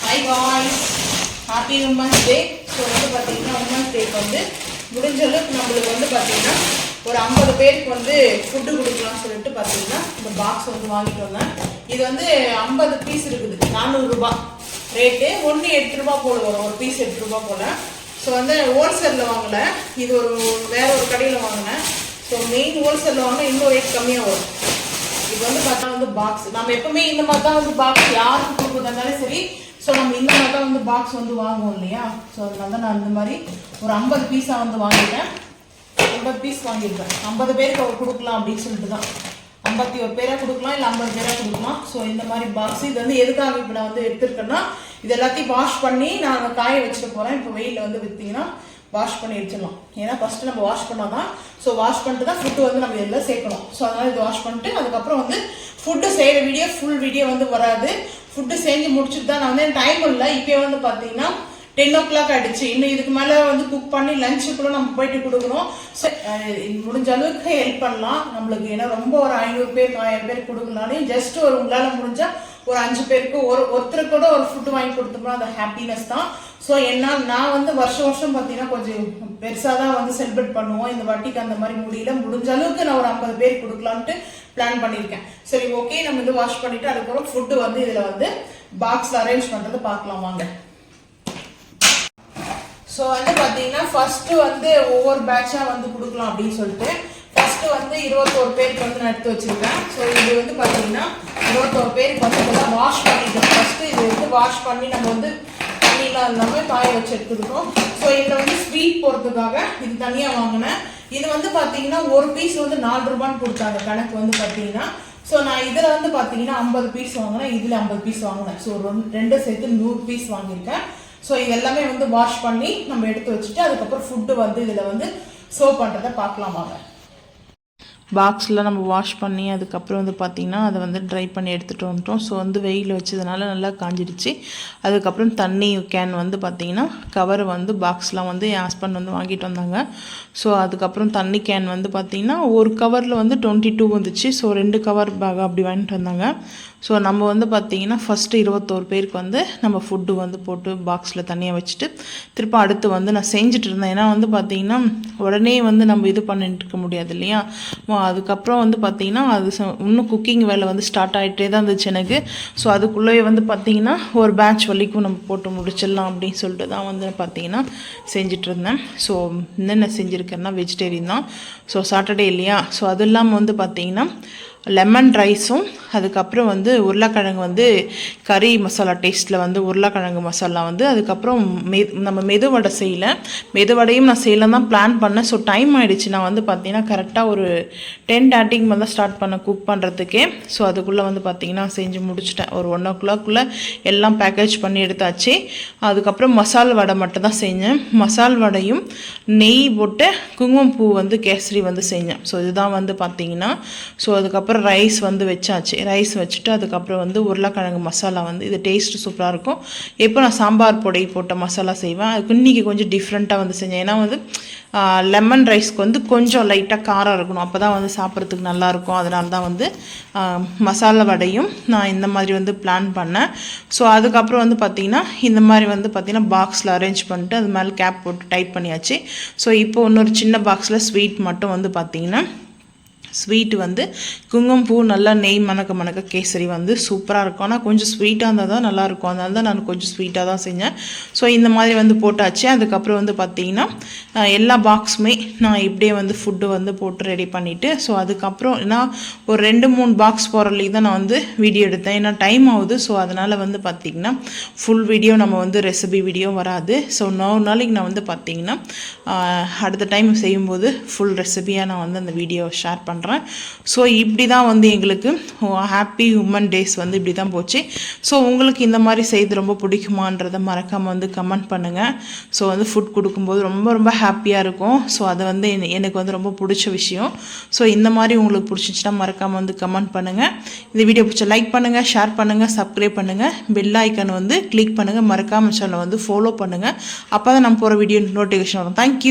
Hi guys, happy Women's Day. So வந்து பார்த்தீங்கன்னா women's டேக்கு வந்து முடிஞ்ச அளவுக்கு நம்மளுக்கு வந்து பார்த்தீங்கன்னா ஒரு 50 பேருக்கு வந்து ஃபுட்டு கொடுக்கலாம்னு சொல்லிட்டு பார்த்தீங்கன்னா இந்த பாக்ஸ் வந்து வாங்கிட்டு வந்தேன். இது வந்து 50 பீஸ் இருக்குது, 400 ரூபாய் ரேட்டு. ஒன்று 8 ரூபா போல வரும், ஒரு பீஸ் 8 ரூபா போல். ஸோ வந்து ஹோல்சேலில் வாங்கலை, இது வேற ஒரு கடையில் வாங்கினேன். ஸோ மெயின் ஹோல்சேலில் வாங்கினா இன்னும் ரேட் கம்மியாக வரும். இது வந்து பார்த்தா வந்து பாக்ஸ் நம்ம எப்பவுமே இந்த மாதிரி தான் வந்து பாக்ஸ் யாருக்கு கொடுக்குறதுனாலும் சரி. ஸோ நம்ம இந்த மாதிரி தான் வந்து பாக்ஸ் வந்து வாங்குவோம் இல்லையா. ஸோ அதனால தான் நான் இந்த மாதிரி ஒரு 50 பீஸாக வந்து வாங்கிட்டேன். 50 பீஸ் வாங்கியிருக்கேன். 50 பேருக்கு அவர் கொடுக்கலாம் அப்படின்னு சொல்லிட்டு தான். 51 பேராக கொடுக்கலாம், இல்லை 50 பேராக கொடுக்கலாம். ஸோ இந்த மாதிரி பாக்ஸ் இது வந்து எதுக்காக இப்போ நான் வந்து எடுத்துருக்கேன்னா, இது எல்லாத்தையும் வாஷ் பண்ணி நான் காய வச்சுட்டு போகிறேன். இப்போ வெயிலில் வந்து விற்றீங்கன்னா வாஷ் பண்ணி வச்சிடலாம். ஏன்னா ஃபஸ்ட்டு நம்ம வாஷ் பண்ணால் தான், ஸோ வாஷ் பண்ணிட்டு தான் ஃபுட்டு வந்து நம்ம எல்லாம் சேர்க்கணும். ஸோ அதனால் இது வாஷ் பண்ணிட்டு அதுக்கப்புறம் வந்து ஃபுட்டு செய்கிற வீடியோ ஃபுல் வீடியோ வந்து வராது. ஃபுட்டு செஞ்சு முடிச்சுட்டு தான் நான் வந்து டைம் இல்லை. இப்போ வந்து பார்த்தீங்கன்னா 10 o'clock ஆகிடுச்சு. இன்னும் இதுக்கு மேலே வந்து குக் பண்ணி லஞ்சுக்குள்ளே நம்ம போயிட்டு கொடுக்கணும். ஸோ முடிஞ்ச அளவுக்கு ஹெல்ப் பண்ணலாம் நம்மளுக்கு. ஏன்னா ரொம்ப ஒரு 500 பேர் 1000 பேர் கொடுக்கலான்னு ஜஸ்ட் ஒரு உங்களால் முடிஞ்சால் ஒரு 5 பேருக்கு ஒருத்தருக்கு கூட ஒரு ஃபுட்டு வாங்கி கொடுத்தோம்னா அந்த ஹாப்பினஸ் தான். ஸோ நான் வந்து வருஷம் பார்த்தீங்கன்னா கொஞ்சம் பெருசாக தான் வந்து செலிப்ரேட் பண்ணுவோம். இந்த வாட்டிக்கு அந்த மாதிரி முடிஞ்ச அளவுக்கு நான் ஒரு 50 பேர் கொடுக்கலான்ட்டு பிளான் பண்ணியிருக்கேன். சரி, ஓகே, நம்ம வந்து வாஷ் பண்ணிட்டு அதுக்கப்புறம் ஃபுட்டு வந்து இதில் வந்து பாக்ஸில் அரேஞ்ச் பண்ணுறது பார்க்கலாம் வாங்க. ஸோ வந்து பார்த்தீங்கன்னா ஃபர்ஸ்ட்டு வந்து ஒவ்வொரு பேட்சாக வந்து கொடுக்கலாம் அப்படின்னு சொல்லிட்டு ஃபர்ஸ்ட்டு வந்து 21 பேருக்கு வந்து நான் எடுத்து வச்சுருக்கேன். ஸோ இது வந்து பார்த்தீங்கன்னா 21 பேருக்கு வந்து இதெல்லாம் வாஷ் பண்ணிட்டோம். ஃபஸ்ட்டு இது வந்து வாஷ் பண்ணி நம்ம வந்து தண்ணிலாம் இல்லாமல் காய வச்சு எடுத்துருக்கோம். ஸோ இதில் வந்து ஸ்வீட் போடுறதுக்காக இது தனியாக வாங்கினேன். இது வந்து பார்த்தீங்கன்னா ஒரு பீஸ் வந்து 4 ரூபான்னு கொடுத்தாங்க கணக்கு வந்து பார்த்தீங்கன்னா. ஸோ நான் இதில் வந்து பார்த்தீங்கன்னா 50 பீஸ் வாங்கினேன், இதில் 50 பீஸ் வாங்கினேன். ஸோ ரெண்டு சேர்த்து 100 பீஸ் வாங்கியிருக்கேன். ஸோ இது எல்லாமே வந்து வாஷ் பண்ணி நம்ம எடுத்து வச்சுட்டு அதுக்கப்புறம் ஃபுட்டு வந்து இதில் வந்து சர்வ் பண்ணுறதை பார்க்கலாம் வாங்க. பாக்ஸில் நம்ம வாஷ் பண்ணி அதுக்கப்புறம் வந்து பார்த்திங்கன்னா அதை வந்து ட்ரை பண்ணி எடுத்துகிட்டு வந்துட்டோம். ஸோ வந்து வெயில் வச்சதுனால நல்லா காஞ்சிடுச்சு. அதுக்கப்புறம் தண்ணி கேன் வந்து பார்த்திங்கன்னா கவர் வந்து பாக்ஸ்லாம் வந்து என் ஹஸ்பண்ட் வந்து வாங்கிட்டு வந்தாங்க. ஸோ அதுக்கப்புறம் தண்ணி கேன் வந்து பார்த்திங்கன்னா ஒரு கவரில் வந்து 22 வந்துச்சு. ஸோ 2 கவர் பேக் அப்படி வாங்கிட்டு வந்தாங்க. ஸோ நம்ம வந்து பார்த்திங்கன்னா ஃபஸ்ட்டு 21 பேருக்கு வந்து நம்ம ஃபுட்டு வந்து போட்டு பாக்ஸில் தனியாக வச்சுட்டு திருப்ப அடுத்து வந்து நான் செஞ்சுட்டு இருந்தேன். ஏன்னா வந்து பார்த்திங்கன்னா உடனே வந்து நம்ம இது பண்ணிட்டு இருக்க முடியாது இல்லையா. அதுக்கப்புறம் வந்து பார்த்திங்கன்னா அது இன்னும் குக்கிங் வேலை வந்து ஸ்டார்ட் ஆகிட்டே தான் இருந்துச்சு எனக்கு. ஸோ அதுக்குள்ளேயே வந்து பார்த்திங்கன்னா ஒரு பேட்ச் வரைக்கும் நம்ம போட்டு முடிச்சிடலாம் அப்படின்னு சொல்லிட்டு தான் வந்து பார்த்திங்கன்னா செஞ்சுட்டு இருந்தேன். ஸோ என்னென்ன செஞ்சுருக்கேன்னா வெஜிடேரியன் தான். ஸோ சாட்டர்டே இல்லையா. ஸோ அது இல்லாமல் வந்து பார்த்திங்கன்னா லெமன் ரைஸும் அதுக்கப்புறம் வந்து உருளைக்கிழங்கு வந்து கறி மசாலா டேஸ்ட்டில் வந்து உருளைக்கிழங்கு மசாலா வந்து அதுக்கப்புறம் நம்ம மெதுவடை செய்யலை. மெதுவடையும் நான் செய்யலாம் தான் பிளான் பண்ணேன். ஸோ டைம் ஆகிடுச்சு. நான் வந்து பார்த்திங்கன்னா கரெக்டாக ஒரு 10:30 மேலே தான் ஸ்டார்ட் பண்ண குக் பண்ணுறதுக்கே. ஸோ அதுக்குள்ளே வந்து பார்த்திங்கன்னா செஞ்சு முடிச்சிட்டேன். ஒரு 1 o'clock எல்லாம் பேக்கேஜ் பண்ணி எடுத்தாச்சு. அதுக்கப்புறம் மசால் வடை மட்டும் தான் செஞ்சேன். மசால் வடையும் நெய் போட்டு குங்குமப்பூ வந்து கேசரி வந்து செஞ்சேன். ஸோ இதுதான் வந்து பார்த்திங்கன்னா. ஸோ அதுக்கப்புறம் ரைஸ் வந்து வச்சாச்சு. ரைஸ் வச்சுட்டு அதுக்கப்புறம் வந்து உருளைக்கிழங்கு மசாலா வந்து இது டேஸ்ட்டு சூப்பராக இருக்கும். எப்போ நான் சாம்பார் பொடி போட்ட மசாலா செய்வேன், அதுக்கு இன்றைக்கி கொஞ்சம் டிஃப்ரெண்ட்டாக வந்து செஞ்சேன். ஏன்னா வந்து லெமன் ரைஸ்க்கு வந்து கொஞ்சம் லைட்டாக காரம் இருக்கணும், அப்போ தான் வந்து சாப்பிட்றதுக்கு நல்லாயிருக்கும். அதனால தான் வந்து மசாலா வடையும் நான் இந்த மாதிரி வந்து பிளான் பண்ணேன். ஸோ அதுக்கப்புறம் வந்து பார்த்திங்கன்னா இந்த மாதிரி வந்து பார்த்திங்கன்னா பாக்ஸில் அரேஞ்ச் பண்ணிட்டு அது மேலே கேப் போட்டு டைட் பண்ணியாச்சு. ஸோ இப்போ இன்னொரு சின்ன பாக்ஸில் ஸ்வீட் மட்டும் வந்து பார்த்திங்கன்னா ஸ்வீட்டு வந்து குங்குமப்பூ நல்லா நெய் மணக்க கேசரி வந்து சூப்பராக இருக்கும். ஆனால் கொஞ்சம் ஸ்வீட்டாக இருந்தால் தான் நல்லாயிருக்கும். அதனால தான் நான் கொஞ்சம் ஸ்வீட்டாக தான் செஞ்சேன். ஸோ இந்த மாதிரி வந்து போட்டாச்சு. அதுக்கப்புறம் வந்து பார்த்திங்கன்னா எல்லா பாக்ஸுமே நான் இப்படியே வந்து ஃபுட்டு வந்து போட்டு ரெடி பண்ணிவிட்டு ஸோ அதுக்கப்புறம் நான் ஒரு 2-3 பாக்ஸ் போகிறதுக்கு தான் நான் வந்து வீடியோ எடுத்தேன். ஏன்னா டைம் ஆகுது. ஸோ அதனால் வந்து பார்த்திங்கன்னா ஃபுல் வீடியோ நம்ம வந்து ரெசிபி வீடியோ வராது. ஸோ 1 நாளைக்கு நான் வந்து பார்த்திங்கன்னா அடுத்த டைம் செய்யும்போது ஃபுல் ரெசிபியாக நான் வந்து அந்த வீடியோ ஷேர் பண்ணுறேன். ஸோ இப்படி தான் வந்து எங்களுக்கு ஹாப்பி உமன் டேஸ் வந்து இப்படி தான் போச்சு. ஸோ உங்களுக்கு இந்த மாதிரி செய்து ரொம்ப பிடிக்குமான்றதை மறக்காமல் வந்து கமெண்ட் பண்ணுங்கள். ஸோ வந்து ஃபுட் கொடுக்கும்போது ரொம்ப ஹாப்பியாக இருக்கும். ஸோ அது வந்து எனக்கு வந்து ரொம்ப பிடிச்ச விஷயம். ஸோ இந்த மாதிரி உங்களுக்கு பிடிச்சிச்சுன்னா மறக்காமல் வந்து கமெண்ட் பண்ணுங்கள். இந்த வீடியோ பிடிச்ச லைக் பண்ணுங்கள், ஷேர் பண்ணுங்கள், சப்ஸ்கிரைப் பண்ணுங்கள், பெல் ஐக்கன் வந்து கிளிக் பண்ணுங்கள். மறக்காமல் சேனலை வந்து ஃபாலோ பண்ணுங்கள். அப்போ தான் நம்ம போகிற வீடியோ நோட்டிஃபிகேஷன் வரும். தேங்க்யூ.